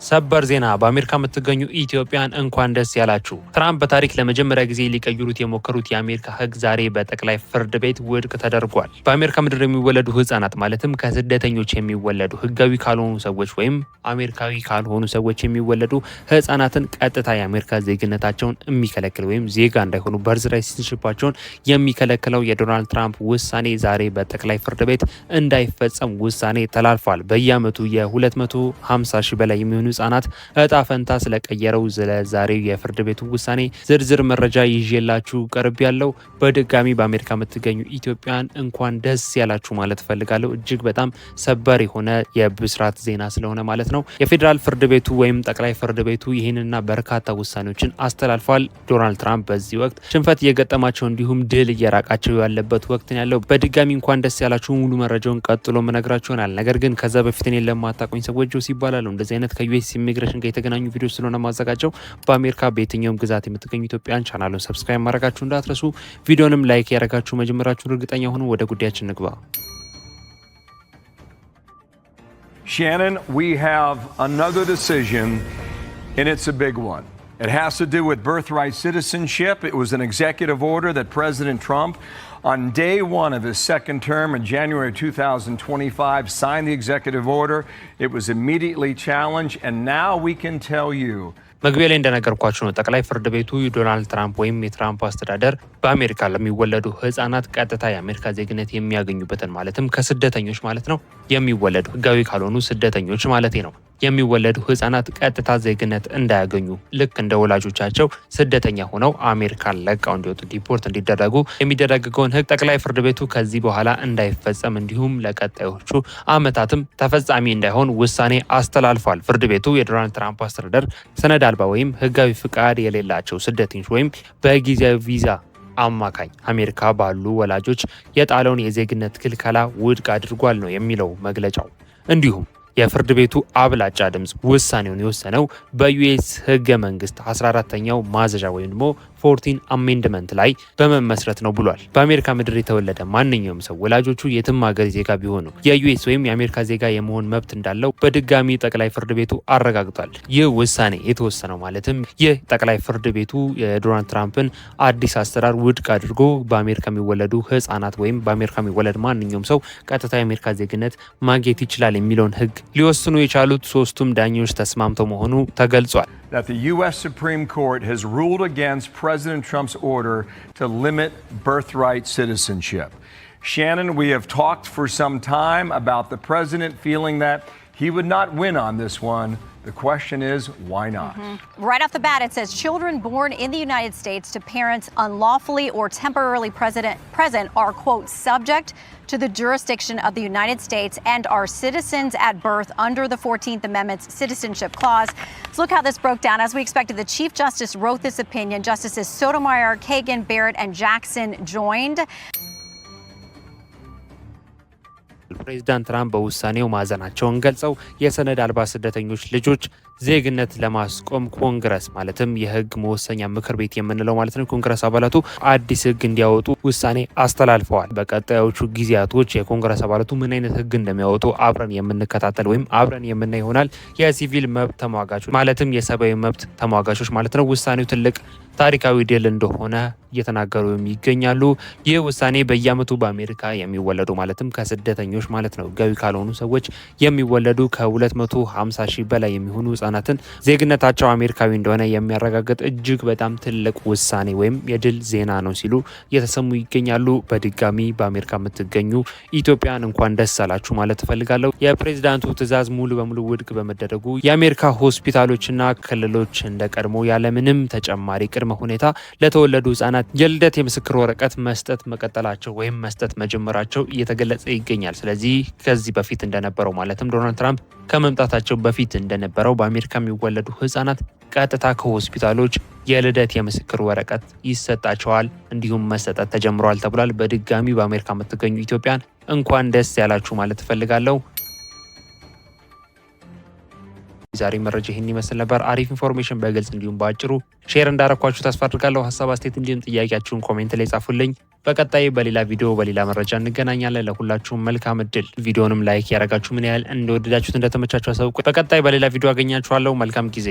ሰበር ዜና በአሜሪካ የምትገኙ ኢትዮጵያን እንኳን ደስ ያላችሁ። ትራምፕ በታሪክ ለመጀመሪያ ጊዜ ሊቀይሩት የሞከሩት የአሜሪካ ሕግ ዛሬ በጠቅላይ ፍርድ ቤት ውድቅ ተደርጓል። በአሜሪካ ምድር የሚወለዱ ህጻናት ማለትም ከስደተኞች የሚወለዱ ህጋዊ ካልሆኑ ሰዎች ወይም አሜሪካዊ ካልሆኑ ሰዎች የሚወለዱ ህጻናትን ቀጥታ የአሜሪካ ዜግነታቸውን የሚከለክል ወይም ዜጋ እንዳይሆኑ በርዝ ራይት ሲቲዝንሺፓቸውን የሚከለክለው የዶናልድ ትራምፕ ውሳኔ ዛሬ በጠቅላይ ፍርድ ቤት እንዳይፈጸም ውሳኔ ተላልፏል። በየአመቱ የ250 ሺህ በላይ የሚሆኑ ህጻናት እጣ ፈንታ ስለቀየረው ዛሬው የፍርድ ቤቱ ውሳኔ ዝርዝር መረጃ ይዤላችሁ ቀርብ ያለው። በድጋሚ በአሜሪካ የምትገኙ ኢትዮጵያን እንኳን ደስ ያላችሁ ማለት ፈልጋለሁ። እጅግ በጣም ሰበር የሆነ የብስራት ዜና ስለሆነ ማለት ነው። የፌዴራል ፍርድ ቤቱ ወይም ጠቅላይ ፍርድ ቤቱ ይህንና በርካታ ውሳኔዎችን አስተላልፏል። ዶናልድ ትራምፕ በዚህ ወቅት ሽንፈት እየገጠማቸው እንዲሁም ድል እየራቃቸው ያለበት ወቅት ነው ያለው። በድጋሚ እንኳን ደስ ያላችሁ። ሙሉ መረጃውን ቀጥሎ መነግራችሁ ይሆናል። ነገር ግን ከዛ በፊት እኔን ለማታውቁኝ ሰዎች ጆስ ይባላሉ። እንደዚህ አይነት ከዩኤስ ኢሚግሬሽን ጋር የተገናኙ ቪዲዮ ስለሆነ ማዘጋጀው በአሜሪካ በየትኛውም ግዛት የምትገኙ ኢትዮጵያን ቻናሉን ሰብስክራይብ ማድረጋችሁ እንዳትረሱ። ቪዲዮንም ላይክ ያደረጋችሁ መጀመራችሁን እርግጠኛ ሆኑ። ወደ ጉዳያችን ንግባ። Shannon, we have another decision and it's a big one. It has to do with birthright citizenship. It was an executive order that President Trump, on day one of his second term in January 2025, signed the executive order. It was immediately challenged, and now we can tell you. መግቢያ ላይ እንደነገርኳችሁ ነው ጠቅላይ ፍርድ ቤቱ ዶናልድ ትራምፕ ወይም የትራምፕ አስተዳደር በአሜሪካ ለሚወለዱ ህጻናት ቀጥታ የአሜሪካ ዜግነት የሚያገኙበትን ማለትም ከስደተኞች ማለት ነው የሚወለዱ ህጋዊ ካልሆኑ ስደተኞች ማለት ነው የሚወለዱ ህጻናት ቀጥታ ዜግነት እንዳያገኙ ልክ እንደ ወላጆቻቸው ስደተኛ ሆነው አሜሪካን ለቀው እንዲወጡ ዲፖርት እንዲደረጉ የሚደረገውን ህግ ጠቅላይ ፍርድ ቤቱ ከዚህ በኋላ እንዳይፈጸም እንዲሁም ለቀጣዮቹ አመታትም ተፈጻሚ እንዳይሆን ውሳኔ አስተላልፏል። ፍርድ ቤቱ የዶናልድ ትራምፕ አስተዳደር ሰነድ አልባ ወይም ህጋዊ ፍቃድ የሌላቸው ስደተኞች ወይም በጊዜያዊ ቪዛ አማካኝ አሜሪካ ባሉ ወላጆች የጣለውን የዜግነት ክልከላ ውድቅ አድርጓል ነው የሚለው መግለጫው። እንዲሁም የፍርድ ቤቱ አብላጫ ድምጽ ውሳኔውን የወሰነው በዩኤስ ህገ መንግስት 14ኛው ማዘዣ ወይም ደግሞ 14 አሜንድመንት ላይ በመመስረት ነው ብሏል። በአሜሪካ ምድር የተወለደ ማንኛውም ሰው ወላጆቹ የትም ሀገር ዜጋ ቢሆኑ የዩኤስ ወይም የአሜሪካ ዜጋ የመሆን መብት እንዳለው በድጋሚ ጠቅላይ ፍርድ ቤቱ አረጋግጧል። ይህ ውሳኔ የተወሰነው ማለትም ይህ ጠቅላይ ፍርድ ቤቱ የዶናልድ ትራምፕን አዲስ አሰራር ውድቅ አድርጎ በአሜሪካ የሚወለዱ ህጻናት ወይም በአሜሪካ የሚወለድ ማንኛውም ሰው ቀጥታ የአሜሪካ ዜግነት ማግኘት ይችላል የሚለውን ህግ ሊወስኑ የቻሉት ሶስቱም ዳኞች ተስማምተው መሆኑ ተገልጿል። That the U.S. Supreme Court has ruled against President Trump's order to limit birthright citizenship. Shannon, we have talked for some time about the president feeling that he would not win on this one. The question is, why not? Right off the bat, it says children born in the United States to parents unlawfully or temporarily present are, quote, subject to the jurisdiction of the United States and are citizens at birth under the 14th Amendment's Citizenship Clause. So look how this broke down. As we expected, the Chief Justice wrote this opinion. Justices Sotomayor, Kagan, Barrett, and Jackson joined. ፕሬዚዳንት ትራምፕ በውሳኔው ማዘናቸውን ገልጸው የሰነድ አልባ ስደተኞች ልጆች ዜግነት ለማስቆም ኮንግረስ ማለትም የህግ መወሰኛ ምክር ቤት የምንለው ማለት ነው ኮንግረስ አባላቱ አዲስ ህግ እንዲያወጡ ውሳኔ አስተላልፈዋል። በቀጣዮቹ ጊዜያቶች የኮንግረስ አባላቱ ምን አይነት ህግ እንደሚያወጡ አብረን የምንከታተል ወይም አብረን የምናይ ይሆናል። የሲቪል መብት ተሟጋቾች ማለትም የሰብአዊ መብት ተሟጋቾች ማለት ነው ውሳኔው ትልቅ ታሪካዊ ድል እንደሆነ እየተናገሩ ይገኛሉ። ይህ ውሳኔ በየአመቱ በአሜሪካ የሚወለዱ ማለትም ከስደተኞች ማለት ነው ህጋዊ ካልሆኑ ሰዎች የሚወለዱ ከ250 ሺህ በላይ የሚሆኑ ህጻናትን ዜግነታቸው አሜሪካዊ እንደሆነ የሚያረጋግጥ እጅግ በጣም ትልቅ ውሳኔ ወይም የድል ዜና ነው ሲሉ እየተሰሙ ይገኛሉ። በድጋሚ በአሜሪካ የምትገኙ ኢትዮጵያን እንኳን ደስ አላችሁ ማለት እፈልጋለሁ። የፕሬዝዳንቱ ትዕዛዝ ሙሉ በሙሉ ውድቅ በመደረጉ የአሜሪካ ሆስፒታሎችና ክልሎች እንደቀድሞ ያለምንም ተጨማሪ ቅድመ ሁኔታ ለተወለዱ ህጻናት የልደት የምስክር ወረቀት መስጠት መቀጠላቸው ወይም መስጠት መጀመራቸው እየተገለጸ ይገኛል። ስለዚህ ከዚህ በፊት እንደነበረው ማለትም ዶናልድ ትራምፕ ከመምጣታቸው በፊት እንደነበረው በአሜሪካ የሚወለዱ ህጻናት ቀጥታ ከሆስፒታሎች የልደት የምስክር ወረቀት ይሰጣቸዋል እንዲሁም መሰጠት ተጀምሯል ተብሏል። በድጋሚ በአሜሪካ የምትገኙ ኢትዮጵያን እንኳን ደስ ያላችሁ ማለት እፈልጋለሁ። ዛሬ መረጃ ይህን ይመስል ነበር። አሪፍ ኢንፎርሜሽን በግልጽ እንዲሁም በአጭሩ ሼር እንዳረኳችሁ ተስፋ አድርጋለሁ። ሀሳብ አስተያየት እንዲሁም ጥያቄያችሁን ኮሜንት ላይ ጻፉልኝ። በቀጣይ በሌላ ቪዲዮ በሌላ መረጃ እንገናኛለን። ለሁላችሁም መልካም እድል። ቪዲዮንም ላይክ ያደረጋችሁ ምን ያህል እንደወደዳችሁት እንደተመቻችሁ አሳውቁ። በቀጣይ በሌላ ቪዲዮ አገኛችኋለሁ። መልካም ጊዜ